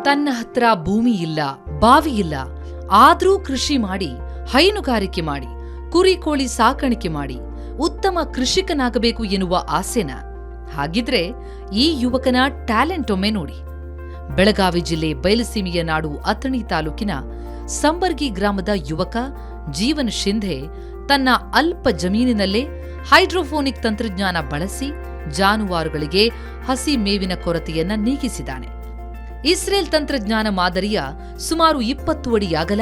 ತನ್ನ ಹತ್ರ ಭೂಮಿ ಇಲ್ಲ, ಬಾವಿ ಇಲ್ಲ, ಆದ್ರೂ ಕೃಷಿ ಮಾಡಿ, ಹೈನುಗಾರಿಕೆ ಮಾಡಿ, ಕುರಿ ಕೋಳಿ ಸಾಕಾಣಿಕೆ ಮಾಡಿ ಉತ್ತಮ ಕೃಷಿಕನಾಗಬೇಕು ಎನ್ನುವ ಆಸೆನ? ಹಾಗಿದ್ರೆ ಈ ಯುವಕನ ಟ್ಯಾಲೆಂಟ್ ಒಮ್ಮೆ ನೋಡಿ. ಬೆಳಗಾವಿ ಜಿಲ್ಲೆ ಬಯಲುಸೀಮೆಯ ನಾಡು ಅಥಣಿ ತಾಲೂಕಿನ ಸಂಬರ್ಗಿ ಗ್ರಾಮದ ಯುವಕ ಜೀವನ್ ಶಿಂಧೆ ತನ್ನ ಅಲ್ಪ ಜಮೀನಿನಲ್ಲೇ ಹೈಡ್ರೋಫೋನಿಕ್ ತಂತ್ರಜ್ಞಾನ ಬಳಸಿ ಜಾನುವಾರುಗಳಿಗೆ ಹಸಿ ಮೇವಿನ ಕೊರತೆಯನ್ನ ನೀಗಿಸಿದ್ದಾನೆ. ಇಸ್ರೇಲ್ ತಂತ್ರಜ್ಞಾನ ಮಾದರಿಯ ಸುಮಾರು 20 ಅಡಿ ಅಗಲ,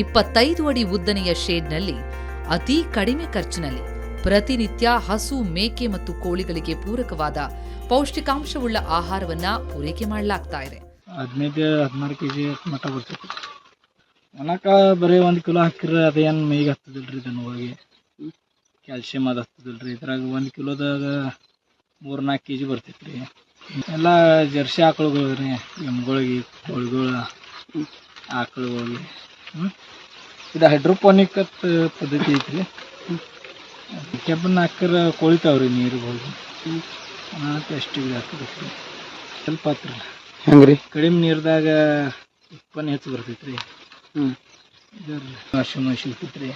25 ಅಡಿ ಉದ್ದನೆಯ ಶೇಡ್ನಲ್ಲಿ ಅತೀ ಕಡಿಮೆ ಖರ್ಚಿನಲ್ಲಿ ಪ್ರತಿನಿತ್ಯ ಹಸು, ಮೇಕೆ ಮತ್ತು ಕೋಳಿಗಳಿಗೆ ಪೂರಕವಾದ ಪೌಷ್ಟಿಕಾಂಶವುಳ್ಳ ಆಹಾರವನ್ನ ಪೂರೈಕೆ ಮಾಡಲಾಗ್ತಾ ಇದೆ. 15-16 kg ಮಟ್ಟ ಬರ್ತೈತಿ. ಒಣಕ ಬರೀ 1 ಕಿಲೋ ಹಾಕಿರ ಅದೇನು ಮೇಯ್ಗೆ ಹತ್ತದಿಲ್ರಿ. ದನಗಳಿಗೆ ಕ್ಯಾಲ್ಸಿಯಂ ಅದು ಹತ್ತದಿಲ್ರಿ. ಇದ್ರಾಗ 1 ಕಿಲೋದಾಗ 3-4 kg ಬರ್ತೈತ್ರಿ. ಎಲ್ಲ ಜರ್ಸಿ ಆಕಳುಗಳು ರೀ, ಎಮ್ಗಳಿಗೆ, ಕೋಳಿಗಳು, ಆಕಳುಗಳಿಗೆ. ಇದು ಹೈಡ್ರೋಪೋನಿಕ್ ಪದ್ಧತಿ ಐತ್ರಿ. ಕೆಬ್ಬನ್ನ ಹಾಕಿರ ಕೊಳಿತಾವ್ರಿ ನೀರಿಗೆ ಹೋಗಿ. ಟೆಸ್ಟಿಗೆ ಹಾಕಬೇಕು. ಸ್ವಲ್ಪ ಹತ್ರ ಹೆಂಗ್ರಿ ಕಡಿಮೆ ನೀರ್ದಾಗ ಉತ್ಪನ್ನ ಹೆಚ್ಚು ಬರ್ತೈತ್ರಿ. ವಾಶಿಂಗ್ ಸಿಗ್ತೈತ್ರಿ.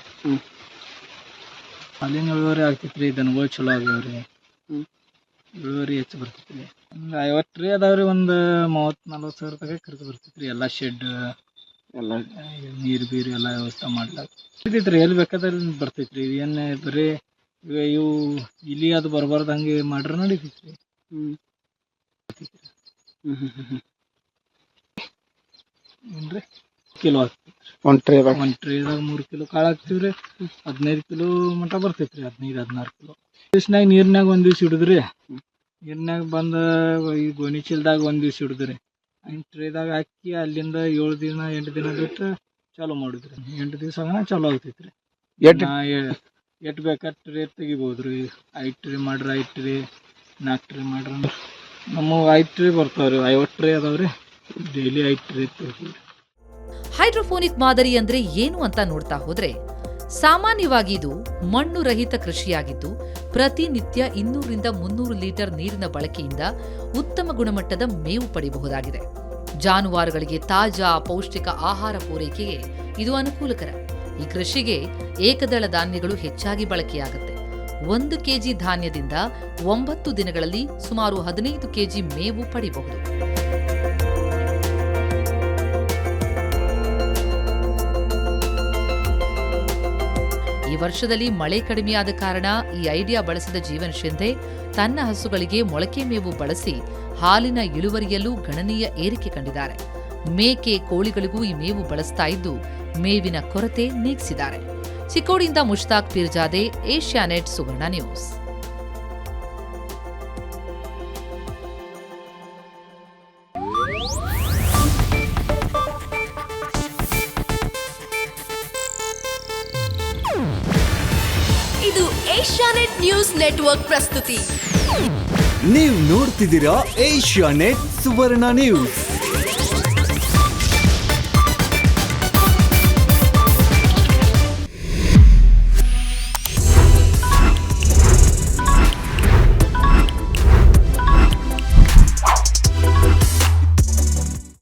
ಹಾಲಿನ ಇಳುವರಿ ಆಗ್ತೈತ್ರಿ. ದನಗಳು ಚಲೋ ಆಗ್ಯಾವ್ರಿ. ಇಳುವರಿ ಹೆಚ್ಚು ಬರ್ತೈತ್ರಿ. ಒಂದು 50 ರೀ ಅದಾವ್ರಿ. ಒಂದು 30-40 ಸಾವಿರ ತನಕ ಖರ್ಚು ಬರ್ತೈತ್ರಿ. ಎಲ್ಲ ಶೆಡ್, ಎಲ್ಲ ನೀರು ಬೀರು ಎಲ್ಲ ವ್ಯವಸ್ಥೆ ಮಾಡ್ಲಾಕ್ತೈತ್ರಿ. ಎಲ್ಲಿ ಬೇಕಾದಲ್ಲಿ ಬರ್ತೈತ್ರಿ. ಏನು ಬರೀ ಇವು ಇಲ್ಲಿ ಅದು ಬರಬಾರ್ದು ಹಂಗೆ ಮಾಡ್ರೆ ನಡೀತೈತ್ರಿ. ಏನ್ರಿ ಕಿಲೋ ಆಗ್ತೈತ್ರಿ. ಒಂದು ಟ್ರೇದಾಗ 3 ಕಿಲೋ ಕಾಳು ಹಾಕ್ತಿವ್ರಿ. 15 ಕಿಲೋ ಮಟ್ಟ ಬರ್ತೈತ್ರಿ. 15-16 ಕಿಲೋ ದಿವ್ಸನಾಗ ನೀರ್ನಾಗ ಒಂದ್ ದಿವ್ಸ ಹಿಡಿದ್ರಿ. ನೀರ್ನಾಗ ಬಂದ ಈ ಗೋಣಿ ಚೀಲದಾಗ ಒಂದ್ ದಿವ್ಸ ಹಿಡಿದ್ರಿ. ಟ್ರೇದಾಗ ಹಾಕಿ ಅಲ್ಲಿಂದ 7 ದಿನ 8 ದಿನ ಬಿಟ್ಟು ಚಾಲೂ ಮಾಡಿದ್ರಿ. 8 ದಿವ್ಸ ಚಾಲೂ ಆಗ್ತೈತ್ರಿ. ಎಟ್ ಬೇಕಾದ ಟ್ರೇ ತೆಗಿಬೋದ್ರಿ. 5 ಟ್ರೇ ಮಾಡ್ರಿ, 5 ಟ್ರೇ, 4 ಟ್ರೇ ಮಾಡ್ರಿ. ನಮ್ಮ 5 ಟ್ರೇ ಬರ್ತಾವ್ರಿ. 50 ಟ್ರೇ ಅದಾವ್ರಿ. ಡೈಲಿ 5 ಟ್ರೇ ತೆಗಿತೀವಿ. ಹೈಡ್ರೋಫೋನಿಕ್ ಮಾದರಿ ಅಂದ್ರೆ ಏನು ಅಂತ ನೋಡ್ತಾ ಹೋದ್ರೆ, ಸಾಮಾನ್ಯವಾಗಿ ಇದು ಮಣ್ಣು ರಹಿತ ಕೃಷಿಯಾಗಿದ್ದು ಪ್ರತಿನಿತ್ಯ 200-300 ಲೀಟರ್ ನೀರಿನ ಬಳಕೆಯಿಂದ ಉತ್ತಮ ಗುಣಮಟ್ಟದ ಮೇವು ಪಡೆಯಬಹುದಾಗಿದೆ. ಜಾನುವಾರುಗಳಿಗೆ ತಾಜಾ ಪೌಷ್ಟಿಕ ಆಹಾರ ಪೂರೈಕೆಗೆ ಇದು ಅನುಕೂಲಕರ. ಈ ಕೃಷಿಗೆ ಏಕದಳ ಧಾನ್ಯಗಳು ಹೆಚ್ಚಾಗಿ ಬಳಕೆಯಾಗುತ್ತೆ. 1 ಕೆಜಿ ಧಾನ್ಯದಿಂದ 9 ದಿನಗಳಲ್ಲಿ ಸುಮಾರು 15 ಕೆಜಿ ಮೇವು ಪಡೆಯಬಹುದು. ಈ ವರ್ಷದಲ್ಲಿ ಮಳೆ ಕಡಿಮೆಯಾದ ಕಾರಣ ಈ ಐಡಿಯಾ ಬಳಸಿದ ಜೀವನ್ ಶಿಂಧೆ ತನ್ನ ಹಸುಗಳಿಗೆ ಮೊಳಕೆ ಮೇವು ಬಳಸಿ ಹಾಲಿನ ಇಳುವರಿಯಲ್ಲೂ ಗಣನೀಯ ಏರಿಕೆ ಕಂಡಿದ್ದಾರೆ. ಮೇಕೆ, ಕೋಳಿಗಳಿಗೂ ಈ ಮೇವು ಬಳಸ್ತಾ ಇದ್ದು ಮೇವಿನ ಕೊರತೆ ನೀಗಿಸಿದ್ದಾರೆ. ಚಿಕ್ಕೋಡಿಯಿಂದ ಮುಷ್ತಾಕ್ ಪೀರ್ಜಾದೆ, ಏಷ್ಯಾನೆಟ್ ಸುವರ್ಣ ನ್ಯೂಸ್. ಇದು ಏಷ್ಯಾನೆಟ್ ನ್ಯೂಸ್ ನೆಟ್ವರ್ಕ್ ಪ್ರಸ್ತುತಿ. ನೀವು ನೋಡ್ತಿದ್ದೀರಾ ಏಷ್ಯಾನೆಟ್ ಸುವರ್ಣ ನ್ಯೂಸ್.